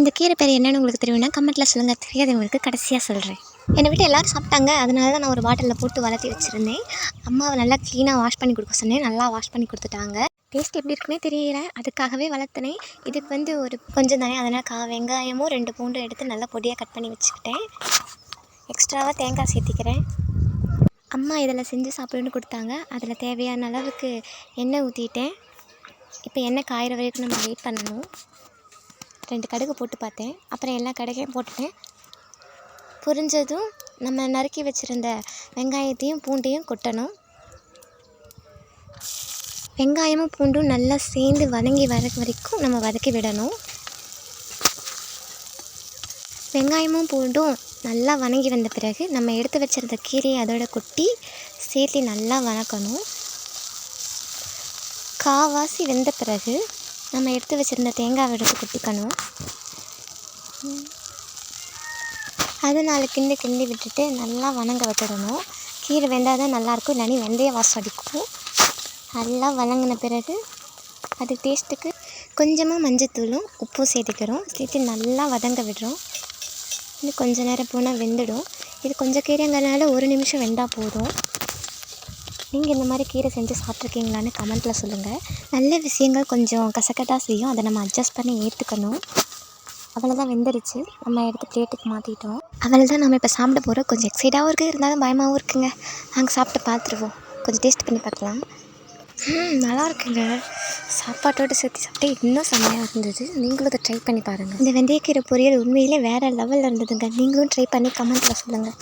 இந்த கீரை பேர் என்னென்னு உங்களுக்கு தெரியும்னா கமெண்ட்டில் சொல்லுங்கள். தெரியாதவங்களுக்கு கடைசியாக சொல்கிறேன். என்னை விட்டு எல்லோரும் சாப்பிட்டாங்க. அதனால தான் நான் ஒரு பாட்டிலில் போட்டு வளர்த்தி வச்சுருந்தேன். அம்மாவை நல்லா க்ளீனாக வாஷ் பண்ணி கொடுக்க சொன்னேன். நல்லா வாஷ் பண்ணி கொடுத்துட்டாங்க. டேஸ்ட் எப்படி இருக்குன்னே தெரியல, அதுக்காகவே வளர்த்துனேன். இதுக்கு ஒரு கொஞ்சம் தானே, அதனால் வெங்காயமும் 2 பூண்டும் எடுத்து நல்லா பொடியாக கட் பண்ணி வச்சுக்கிட்டேன். எக்ஸ்ட்ராவாக தேங்காய் சேர்த்திக்கிறேன். அம்மா இதில் செஞ்சு சாப்பிடுன்னு கொடுத்தாங்க. அதில் தேவையான அளவுக்கு எண்ணெய் ஊற்றிட்டேன். இப்போ எண்ணெய் காயிற வரைக்கும் நம்ம வெயிட் பண்ணணும். 2 கடுகு போட்டு பார்த்தேன். அப்புறம் எல்லா கடுகையும் போட்டுட்டேன். பொரிஞ்சதும் நம்ம நறுக்கி வச்சுருந்த வெங்காயத்தையும் பூண்டையும் கொட்டணும். வெங்காயமும் பூண்டும் நல்லா சேர்ந்து வதங்கி வர வரைக்கும் நம்ம வதக்கி விடணும். வெங்காயமும் பூண்டும் நல்லா வதங்கி வந்த பிறகு நம்ம எடுத்து வச்சுருந்த கீரையை அதோட கொட்டி சேர்த்து நல்லா வதக்கணும். காவாசி வெந்த பிறகு நம்ம எடுத்து வச்சுருந்த தேங்காய் எடுத்து கொட்டிக்கணும். அது 4 கிண்டி விட்டுட்டு நல்லா வதங்க விட்டுடணும். கீரை வெந்தால் தான் நல்லாயிருக்கும், இல்லைன்னா வெந்தய வாசம் அடிக்கும். நல்லா வதங்கின பிறகு அது டேஸ்ட்டுக்கு கொஞ்சமாக மஞ்சத்தூளும் உப்பும் சேர்த்துக்கிறோம். சேர்த்து நல்லா வதங்க விடுறோம். இன்னும் கொஞ்சம் நேரம் போனால் வெந்துடும். இது கொஞ்சம் கீரைங்கிறனால 1 நிமிஷம் வெந்தால் போதும். நீங்கள் இந்த மாதிரி கீரை செஞ்சு சாப்பிட்ருக்கீங்களான்னு கமெண்ட்டில் சொல்லுங்கள். நல்ல விஷயங்கள் கொஞ்சம் கசக்கட்டாக செய்யும், அதை நம்ம அட்ஜஸ்ட் பண்ணி ஏற்றுக்கணும். அவ்வளோதான், வெந்துருச்சு. நம்ம எடுத்து பிளேட்டுக்கு மாற்றிட்டோம். அவ்வளோதான், நம்ம இப்போ சாப்பிட போகிறோம். கொஞ்சம் எக்ஸைட்டாகவும் இருக்குது, இருந்தாலும் பயமாகவும் இருக்குங்க. நாங்கள் சாப்பிட்டு பார்த்துருவோம். கொஞ்சம் டேஸ்ட் பண்ணி பார்க்கலாம். நல்லா இருக்குங்க. சாப்பாட்டோடு சேர்த்து சாப்பிட்டு இன்னும் செம்மையாக இருந்தது. நீங்களும் அதை ட்ரை பண்ணி பாருங்கள். இந்த வெந்தயக்கீரை பொரியல் உண்மையிலே வேறு லெவலில் இருந்ததுங்க. நீங்களும் ட்ரை பண்ணி கமெண்ட்டில் சொல்லுங்கள்.